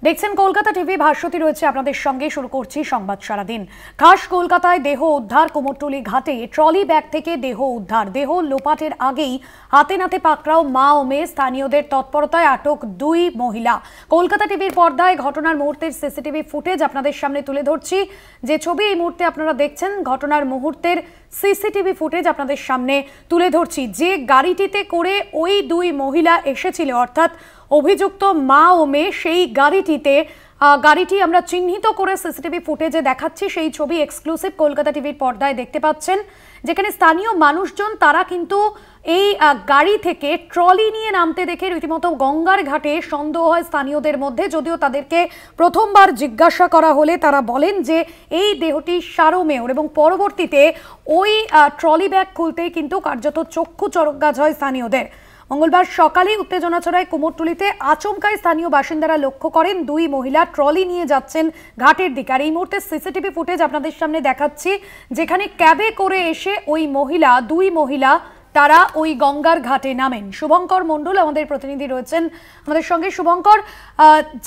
দেখছেন কলকাতা টিভি, ভাস্বতী রয়েছে আপনাদের সঙ্গে। শুরু করছি সংবাদ সারাদিন। খাস কলকাতায় দেহ উদ্ধার। কুমোরটুলি ঘাটে ট্রলি ব্যাগ থেকে দেহ উদ্ধার। দেহ লোপাটের আগেই হাতে নাতে পাকড়াও মা ও মেয়ে। স্থানীয়দের তৎপরতায় আটক দুই মহিলা। কলকাতা টিভির পর্দায় ঘটনার মুহূর্তের সিসিটিভি ফুটেজ আপনাদের সামনে তুলে ধরছি। যে ছবি এই মুহূর্তে আপনারা দেখছেন, ঘটনার মুহূর্তের সিসিটিভি ফুটেজ আপনাদের সামনে তুলে ধরছি। যে গাড়িটিতে করে ওই দুই মহিলা এসেছিল, অর্থাৎ অভিযুক্ত মা ও মেয়ে, সেই গাড়িটি আমরা চিহ্নিত করে সিসিটিভি ফুটেজে দেখাচ্ছি। সেই ছবি এক্সক্লুসিভ কলকাতা টিভির পর্দায় দেখতে পাচ্ছেন, যেখানে স্থানীয় মানুষজন তারা কিন্তু এই গাড়ি থেকে ট্রলি নিয়ে নামতে দেখে রীতিমতো গঙ্গার ঘাটে সন্দেহ হয় স্থানীয়দের মধ্যে। যদিও তাদেরকে প্রথমবার জিজ্ঞাসা করা হলে তারা বলেন যে এই দেহটি সারমেয়র, এবং পরবর্তীতে ওই ট্রলি ব্যাগ খুলতেই কিন্তু কার্যত চক্ষু চরকগাছ হয় স্থানীয়দের। মঙ্গলবার সকালে উত্তেজনা ছড়ায় কুমোরটুলিতে। আচমকায় স্থানীয় বাসিন্দারা লক্ষ্য করেন দুই মহিলা ট্রলি নিয়ে যাচ্ছেন ঘাটের দিকে। আর এই মুহূর্তে সিসিটিভি ফুটেজ আপনাদের সামনে দেখাচ্ছি, যেখানে ক্যাবে করে এসে দুই মহিলা তারা ওই গঙ্গার ঘাটে নামেন। শুভঙ্কর মণ্ডল আমাদের প্রতিনিধি রয়েছেন আমাদের সঙ্গে। শুভঙ্কর,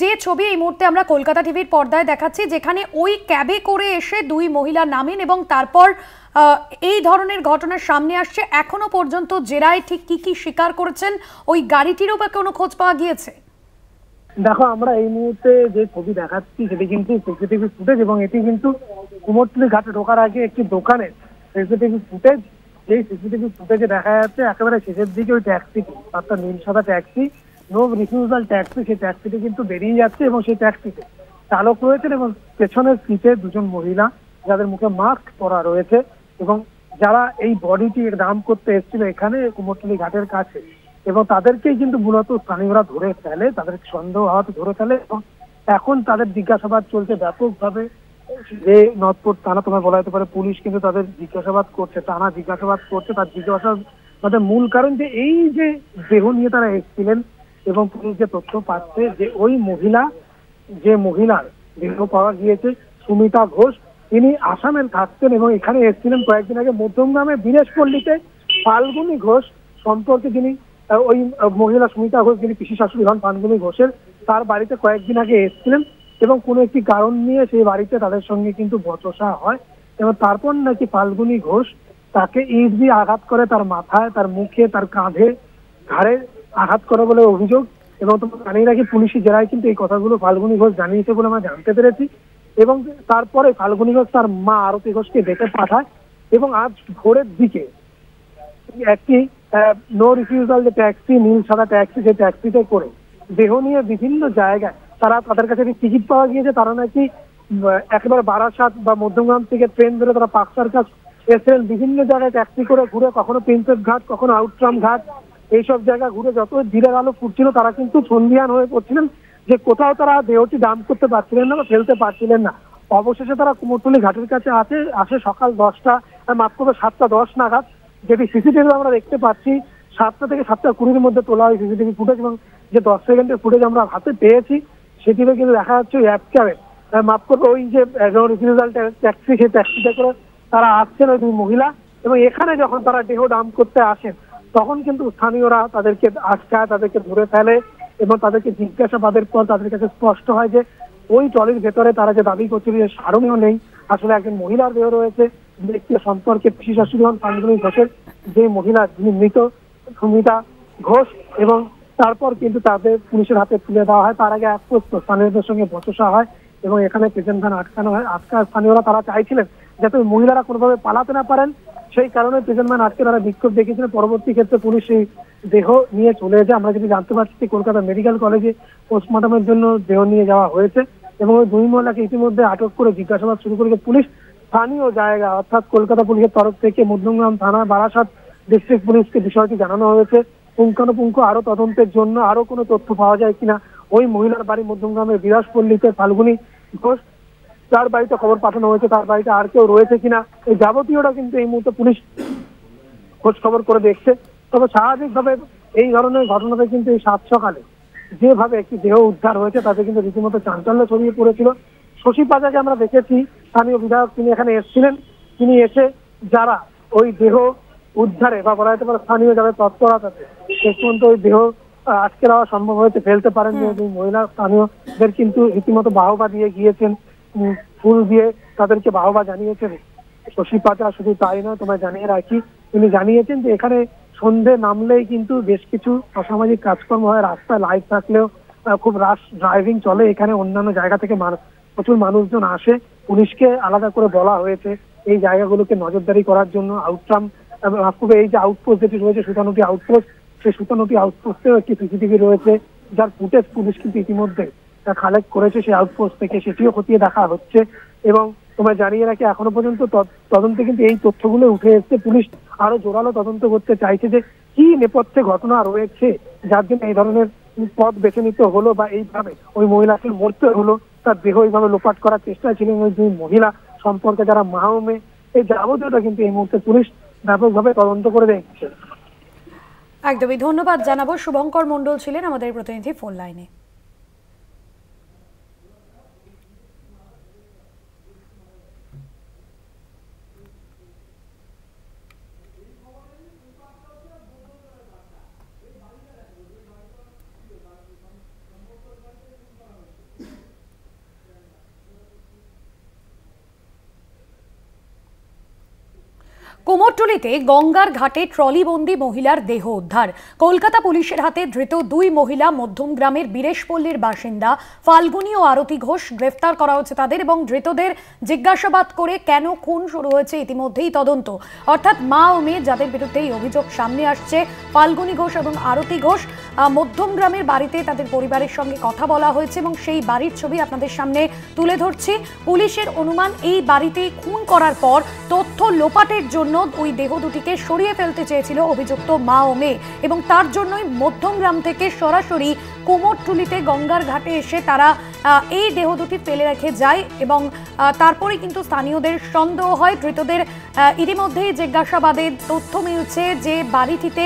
যে ছবি এই মুহূর্তে আমরা কলকাতা টিভির পর্দায় দেখাচ্ছি, যেখানে ওই ক্যাবে করে এসে দুই মহিলা নামেন এবং তারপর এই ধরনের ঘটনার সামনে আসছে, এখনো পর্যন্ত জেরায় ঠিক কি কি স্বীকার করেছেন? ওই গাড়িটিরও বা কোনো খোঁজ পাওয়া গিয়েছে? দেখো, আমরা এই মুহূর্তে যে ছবি দেখাচ্ছি সেটি কিন্তু সিসিটিভি ফুটেজ, এবং এটি কিন্তু কুমোরটুলি ঘাটে ঢোকার আগে একটি দোকানের সিসিটিভি ফুটেজ। এই সিসিটিভি ফুটেজে দেখা যাচ্ছে একেবারে শেষের দিকে ওই ট্যাক্সিটি, অর্থাৎ নীল সাদা ট্যাক্সি, নো রিফিউজাল ট্যাক্সি, সেই ট্যাক্সিটি কিন্তু বেরিয়ে যাচ্ছে এবং সেই ট্যাক্সিতে চালক রয়েছেন এবং পেছনের সিটে দুজন মহিলা যাদের মুখে মাস্ক পরা রয়েছে, এবং যারা এই বডিটি দাম করতে এসেছিল এখানে কুমোরটুলি ঘাটের কাছে, এবং তাদেরকেই কিন্তু মূলত স্থানীয়রা ধরে ফেলে, তাদের সন্দেহ হওয়াতে ধরে ফেলে, এবং এখন তাদের জিজ্ঞাসাবাদ চলছে ব্যাপকভাবে। যে নদপুর থানা তোমার বলা যেতে পারে, পুলিশ কিন্তু তাদের জিজ্ঞাসাবাদ করছে, টানা জিজ্ঞাসাবাদ করছে। তার জিজ্ঞাসাবাদের মূল কারণ যে এই যে দেহ নিয়ে তারা এসেছিলেন, এবং পুলিশ যে তথ্য পাচ্ছে যে ওই মহিলার দেহ পাওয়া গিয়েছে সুমিতা ঘোষ, তিনি আসামের থাকতেন এবং এখানে এসেছিলেন কয়েকদিন আগে মধ্যমগ্রামে বীরেশপল্লীতে। ফাল্গুনী ঘোষ সম্পর্কে যিনি ওই মহিলা সুমিতা ঘোষ, যিনি পিসি শাশুড়ি হন ফাল্গুনী ঘোষের, তার বাড়িতে কয়েকদিন আগে এসেছিলেন এবং কোনো একটি কারণ নিয়ে সেই বাড়িতে তাদের সঙ্গে কিন্তু বচসা হয়, এবং তারপর নাকি ফাল্গুনী ঘোষ তাকে ইট দিয়ে আঘাত করে, তার মাথায়, তার মুখে, তার কাঁধে, ঘাড়ে আঘাত করে বলে অভিযোগ। এবং তোমার জানিয়ে রাখি, পুলিশি জেরায় কিন্তু এই কথাগুলো ফাল্গুনী ঘোষ জানিয়েছে বলে আমরা জানতে পেরেছি। এবং তারপরে ফাল্গুনী ঘোষ তার মা আরতি ঘোষকে ডেকে পাঠায়, এবং আজ ভোরের দিকে একটি নো রিফিউজাল যে ট্যাক্সি, নীল সাদা ট্যাক্সি, সেই ট্যাক্সিতে করে দেহ নিয়ে বিভিন্ন জায়গায় তাদের কাছে টিকিট পাওয়া গিয়েছে। তারা নাকি একেবারে বারাসাত বা মধ্যমগ্রাম থেকে ট্রেন ধরে তারা পাকসার কাছ এসেছিলেন, বিভিন্ন জায়গায় ট্যাক্সি করে ঘুরে, কখনো প্রিন্সেস ঘাট, কখনো আউটরাম ঘাট, এইসব জায়গা ঘুরে যত দিনের আলো ফুটছিল তারা কিন্তু সন্ধিয়ান হয়ে পড়ছিলেন, যে কোথাও তারা দেহটি দাম করতে পারছিলেন না বা ফেলতে পারছিলেন না। অবশেষে তারা কুমোরটুলি ঘাটের কাছে আসে সকাল 10টা, মাত্র 7:10 নাগাদ, যেটি সিসিটিভি আমরা দেখতে পাচ্ছি 7টা থেকে 7:20 মধ্যে তোলা হয় সিসিটিভি ফুটেজ, এবং যে 10 সেকেন্ডের ফুটেজ আমরা হাতে পেয়েছি সেটিতে কিন্তু দেখা যাচ্ছে ওই অ্যাপ ক্যাবে মাত্র ওই যে রিফিউজাল ট্যাক্সি, সেই ট্যাক্সিতে করে তারা আসছেন ওই দুই মহিলা। এবং এখানে যখন তারা দেহ দাম করতে আসেন তখন কিন্তু স্থানীয়রা তাদেরকে আটকায়, তাদেরকে ধরে ফেলে, এবং তাদেরকে জিজ্ঞাসাবাদের পর তাদের কাছে স্পষ্ট হয় যে ওই ট্রলির ভেতরে তারা যে দাবি করছিল যে সারমেয় নেই, আসলে একজন মহিলার দেহ রয়েছে। ব্যক্তি সম্পর্কে পিসি শাশুড়ি হন ফাল্গুনী ঘোষের যে মহিলা, যিনি মৃত সুমিতা ঘোষ, এবং তারপর কিন্তু তাদের পুলিশের হাতে তুলে দেওয়া হয়। তার আগে এক পোস্ত স্থানীয়দের সঙ্গে বচসা হয় এবং এখানে প্রেজেন্ট ভ্যান আটকানো হয়। স্থানীয়রা তারা চাইছিলেন যাতে মহিলারা কোনোভাবে পালাতে না পারেন, সেই কারণে প্রেজেন্ট ভ্যান আটকে তারা বিক্ষোভ দেখিয়েছিলেন। পরবর্তী ক্ষেত্রে পুলিশ এই দেহ নিয়ে চলে যায়। আমরা যদি জানতে পারছি কলকাতা মেডিকেল কলেজে পোস্টমর্টমের জন্য দেহ নিয়ে যাওয়া হয়েছে, এবং ওই দুই মহিলাকে ইতিমধ্যে আটক করে জিজ্ঞাসাবাদ শুরু করেছে পুলিশ। স্থানীয় জায়গা অর্থাৎ কলকাতা পুলিশের তরফ থেকে মধ্যমগ্রাম থানা, বারাসাত ডিস্ট্রিক্ট পুলিশকে বিষয়টি জানানো হয়েছে। পুঙ্খানুপুঙ্খ আরো তদন্তের জন্য আরো কোনো তথ্য পাওয়া যায় কিনা, ওই মহিলার বাড়ি মধ্যমগ্রামের বিরাজপল্লীতে ফাল্গুনী ঘোষ, তার বাড়িতে খবর পাঠানো হয়েছে, তার বাড়িতে আর কেউ রয়েছে কিনা, এই যাবতীয়টা কিন্তু এই মুহূর্তে পুলিশ খোঁজ খবর করে দেখছে। তবে স্বাভাবিকভাবে এই ধরনের ঘটনাতে কিন্তু এই 7 সকালে যেভাবে একটি দেহ উদ্ধার হয়েছে তাতে কিন্তু রীতিমতো চাঞ্চল্য ছড়িয়ে পড়েছিল। শশী পাজাকে আমরা দেখেছি, স্থানীয় বিধায়ক, তিনি এখানে এসেছিলেন। তিনি এসে যারা ওই দেহ উদ্ধারে বা বলা যেতে পারে স্থানীয় যারা তৎপরতাতে শেষ পর্যন্ত ওই দেহ আজকে দেওয়া সম্ভব হয়েছে, ফেলতে পারেন দুই মহিলা। স্থানীয়দের কিন্তু রীতিমতো বাহবা দিয়ে গিয়েছেন, ফুল দিয়ে তাদেরকে বাহবা জানিয়েছেন। শশী পাজা শুধু তাই নয়, তোমায় জানিয়ে রাখি, তিনি জানিয়েছেন যে এখানে সন্ধে নামলেই কিন্তু বেশ কিছু অসামাজিক কাজকর্ম হয়। রাস্তায় লাইট থাকলেও খুব রাশ ড্রাইভিং চলে এখানে। অন্যান্য জায়গা থেকে প্রচুর মানুষজন আসে। পুলিশকে আলাদা করে বলা হয়েছে এই জায়গাগুলোকে নজরদারি করার জন্য। আউটরাম এই যে আউটপোস্ট যেটি রয়েছে সুতানুটি আউটপোস্ট, সেই সুতানুটি আউটপোস্টেও একটি সিসিটিভি রয়েছে, যার ফুটেজ পুলিশ কিন্তু ইতিমধ্যে কালেক্ট করেছে সেই আউটপোস্ট থেকে, সেটিও খতিয়ে দেখা হচ্ছে। এবং তোমায় জানিয়ে রাখি, এখনো পর্যন্ত তদন্তে কিন্তু এই তথ্যগুলো উঠে এসছে। পুলিশ আরো জোরালো তদন্ত করতে চাইছে যে কি নেপথ্যে ঘটনা রয়েছে যার জন্য এই ধরনের পথ বেছে নিতে হলো, বা এইভাবে ওই মহিলাকে মরতে হলো, তার দেহ এইভাবে লোপাট করার চেষ্টা ছিলেন ওই দুই মহিলা সম্পর্কে যারা মা ও মেয়ে। এই যাবতীয়টা কিন্তু এই মুহূর্তে পুলিশ ব্যাপকভাবে তদন্ত করে দেখছে। একদমই ধন্যবাদ জানাবো। শুভঙ্কর মণ্ডল ছিলেন আমাদের প্রতিনিধি ফোন লাইনে। কুমোরটুলিতে গঙ্গার ঘাটে ট্রলিবন্দি মহিলার দেহ উদ্ধার। কলকাতা পুলিশের হাতে ধৃত দুই মহিলা মধ্যমগ্রামের বীরেশপল্লীর বাসিন্দা ফাল্গুনী ও আরতি ঘোষ। গ্রেফতার করা হয়েছে তাদের এবং ধৃতদের জিজ্ঞাসাবাদ করে কেন খুন শুরু হয়েছে ইতিমধ্যেই তদন্ত। অর্থাৎ মা ও মেয়ে যাদের বিরুদ্ধে এই অভিযোগ সামনে আসছে, ফাল্গুনী ঘোষ এবং আরতি ঘোষ, মধ্যমগ্রামের বাড়িতে তাদের পরিবারের সঙ্গে কথা বলা হয়েছে এবং সেই বাড়ির ছবি আপনাদের সামনে তুলে ধরছি। পুলিশের অনুমান এই বাড়িতে খুন করার পর তথ্য লোপাটের জন্য ওই দেহ দুটিকে সরিয়ে ফেলতে চেয়েছিল অভিযুক্ত মা ও মেয়ে, এবং তার জন্যই মধ্যমগ্রাম থেকে সরাসরি কুমোরটুলিতে গঙ্গার ঘাটে এসে তারা এই দেহ দুটি ফেলে রেখে যায়। এবং তারপরে কিন্তু স্থানীয়দের সন্দেহ হয়। ধৃতদের ইতিমধ্যেই জিজ্ঞাসাবাদের তথ্য মিলছে যে বাড়িটিতে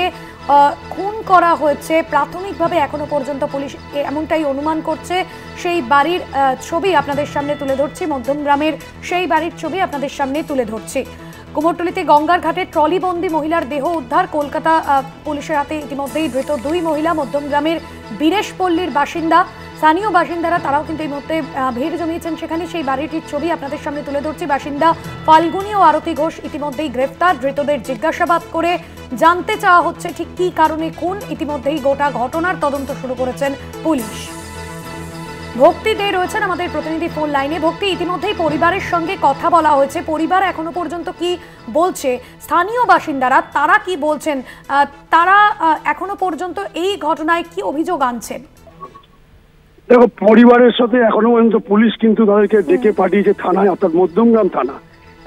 খুন করা হয়েছে। প্রাথমিকভাবে এখনো পর্যন্ত পুলিশ এমনটাই অনুমান করছে। সেই বাড়ির ছবি আপনাদের সামনে তুলে ধরছি, মধ্যমগ্রামের সেই বাড়ির ছবি আপনাদের সামনে তুলে ধরছি। কুমোরটুলিতে গঙ্গার ঘাটে ট্রলিবন্দি মহিলার দেহ উদ্ধার। কলকাতা পুলিশের হাতে ইতিমধ্যেই ধৃত দুই মহিলা মধ্যমগ্রামের বীরেশপল্লীর বাসিন্দা। স্থানীয় বাসিন্দারা তারাও কিন্তু এই মুহূর্তে ভিড় জমিয়েছেন সেখানে। সেই বাড়িটির ছবি আপনাদের সামনে তুলে ধরছি। বাসিন্দা ফাল্গুনী ও আরতি ঘোষ ইতিমধ্যেই গ্রেফতার। ধৃতদের জিজ্ঞাসাবাদ করে জানতে চাওয়া হচ্ছে ঠিক কী কারণে খুন। ইতিমধ্যেই গোটা ঘটনার তদন্ত শুরু করেছেন পুলিশ। ভক্তি দে রয়েছেন আমাদের প্রতিনিধি ফোন লাইনে। ভক্তি, ইতিমধ্যেই পরিবারের সঙ্গে কথা বলা হয়েছে, পরিবার এখনো পর্যন্ত কি বলছে, স্থানীয় বাসিন্দারা তারা কি বলছেন, তারা এখনো পর্যন্ত এই ঘটনায় কি অভিযোগ আনছেন? দেখো, পরিবারের সাথে এখনো পর্যন্ত পুলিশ কিন্তু তাদেরকে ডেকে পাঠিয়েছে থানায়, অর্থাৎ মধ্যমগ্রাম থানা।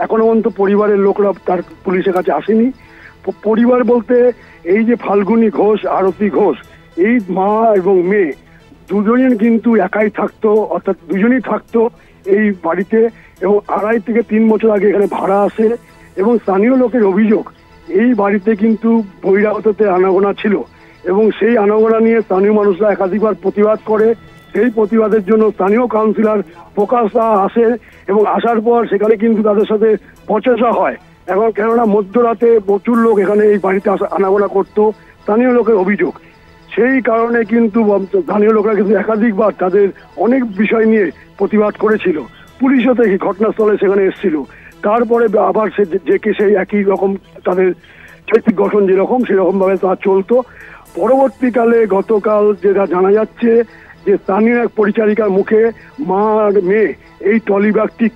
এখনো পর্যন্ত পরিবারের লোকরা তার পুলিশের কাছে আসেনি। পরিবার বলতে এই যে ফাল্গুনী ঘোষ, আরতি ঘোষ, এই মা এবং মেয়ে দুজনই কিন্তু একাই থাকতো, অর্থাৎ দুজনই থাকতো এই বাড়িতে, এবং 2.5 থেকে 3 বছর আগে এখানে ভাড়া আসে। এবং স্থানীয় লোকের অভিযোগ এই বাড়িতে কিন্তু বহিরাগততে আনাগোনা ছিল, এবং সেই আনাগোনা নিয়ে স্থানীয় মানুষরা একাধিকবার প্রতিবাদ করে। সেই প্রতিবাদের জন্য স্থানীয় কাউন্সিলর প্রকাশ আসে, এবং আসার পর সেখানে কিন্তু তাদের সাথে বচসা হয়। এখন কেননা মধ্যরাতে প্রচুর লোক এখানে এই বাড়িতে আনাগোনা করতো, স্থানীয় লোকের অভিযোগ। সেই কারণে কিন্তু স্থানীয় লোকরা কিন্তু একাধিকবার তাদের অনেক বিষয় নিয়ে প্রতিবাদ করেছিল। পুলিশও থেকে ঘটনাস্থলে সেখানে এসেছিল। তারপরে আবার সেই একই রকম তাদের চৈতিক গঠন যেরকম সেরকম ভাবে তা চলতো। পরবর্তীকালে গতকাল যেটা জানা যাচ্ছে যে স্থানীয় এক পরিচারিকার মুখে মা আর মেয়ে এই ট্রলি ব্যাগটি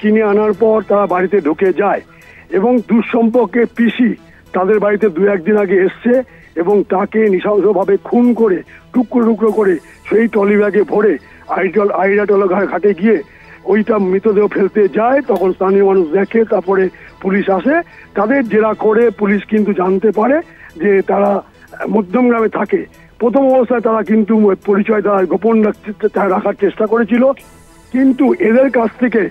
কিনে আনার পর তারা বাড়িতে ঢুকে যায়, এবং দুঃসম্পর্কে পিসি তাদের বাড়িতে 2-1 দিন আগে এসছে এবং তাকে নৃশংসভাবে খুন করে টুকরো টুকরো করে সেই ট্রলি ব্যাগে ভরে আইরাটল ঘাটে গিয়ে ওইটা মৃতদেহ ফেলতে যায়। তখন স্থানীয় মানুষ দেখে, তারপরে পুলিশ আসে। তাদের জেরা করে পুলিশ কিন্তু জানতে পারে যে তারা মধ্যমগ্রামে থাকে। প্রথম অবস্থায় তারা কিন্তু পরিচয় তারা গোপন রাখার চেষ্টা করেছিল, কিন্তু এদের কাছ থেকে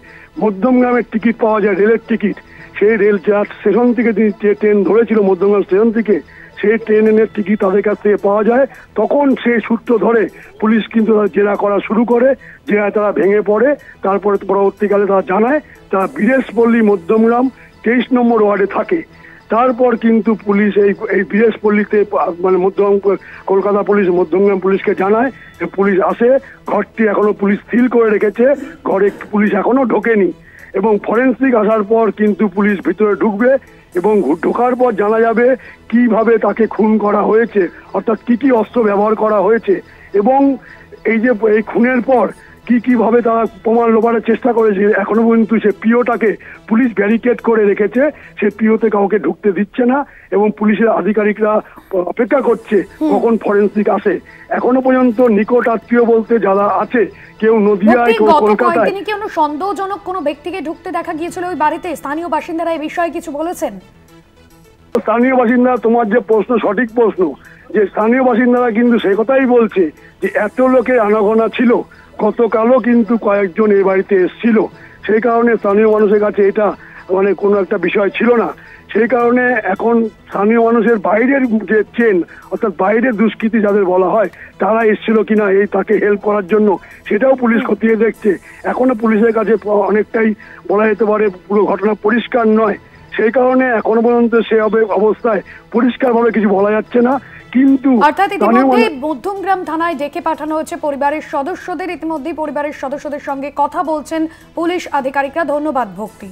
মধ্যমগ্রামের টিকিট পাওয়া যায়, রেলের টিকিট। সেই রেল স্টেশন থেকে যে ট্রেন ধরেছিল মধ্যমগ্রাম স্টেশন থেকে, সেই ট্রেনের টিকিট তাদের কাছ থেকে পাওয়া যায়। তখন সেই সূত্র ধরে পুলিশ কিন্তু জেরা করা শুরু করে। জেরায় তারা ভেঙে পড়ে। তারপরে পরবর্তীকালে তারা জানায় তারা বীরেশপল্লী মধ্যমগ্রাম 23 নম্বর ওয়ার্ডে থাকে। তারপর কিন্তু পুলিশ এই বীরেশপল্লীতে মানে কলকাতা পুলিশ মধ্যমগ্রাম পুলিশকে জানায়, পুলিশ আসে, ঘরটি এখনো পুলিশ সিল করে রেখেছে, ঘরে পুলিশ এখনো ঢোকেনি এবং ফরেন্সিক আসার পর কিন্তু পুলিশ ভিতরে ঢুকবে এবং ঢোকার পর জানা যাবে কিভাবে তাকে খুন করা হয়েছে, অর্থাৎ কি কি অস্ত্র ব্যবহার করা হয়েছে এবং এই যে এই খুনের পর কিভাবে তারা প্রমাণ লোপানোর চেষ্টা করেছে। এখনো পর্যন্ত সে পিওটাকে পুলিশ ব্যারিকেড করে রেখেছে, সে পিওতে কাউকে ঢুকতে দিচ্ছে না এবং পুলিশের আধিকারিকরা অপেক্ষা করছে কখন ফরেন্সিক আসে। এখনো পর্যন্ত নিকট আত্মীয় বলতে যারা আছে, কেউ নদিয়ায়, কেউ কলকাতায়। তিনি কি কোনো সন্দেহজনক কোনো ব্যক্তিকে ঢুকতে দেখা গিয়েছিল ওই বাড়িতে? স্থানীয় বাসিন্দারা এই বিষয়ে কিছু বলেছেন? স্থানীয় বাসিন্দা, তোমার যে প্রশ্ন সঠিক প্রশ্ন, যে স্থানীয় বাসিন্দারা কিন্তু সেই কথাই বলছে যে এত লোকের আনাগোনা ছিল, গতকালও কিন্তু কয়েকজন এই বাড়িতে এসেছিল, সেই কারণে স্থানীয় মানুষের কাছে এটা মানে কোনো একটা বিষয় ছিল না। সেই কারণে এখন স্থানীয় মানুষের বাইরের যে চেন, অর্থাৎ বাইরের দুষ্কৃতী যাদের বলা হয়, তারা এসেছিল কিনা এই তাকে হেল্প করার জন্য, সেটাও পুলিশ খতিয়ে দেখছে। এখনো পুলিশের কাছে অনেকটাই বলা যেতে পারে পুরো ঘটনা পরিষ্কার নয়, সেই কারণে এখনো পর্যন্ত সে অবস্থায় পরিষ্কারভাবে কিছু বলা যাচ্ছে না। কিন্তু অর্থাৎ ইতিমধ্যে মধ্যমগ্রাম থানায় ডেকে পাঠানো হয়েছে পরিবারের সদস্যদের, ইতিমধ্যে পরিবারের সদস্যদের সঙ্গে কথা বলছেন পুলিশ আধিকারিকরা। ধন্যবাদ ভক্তি।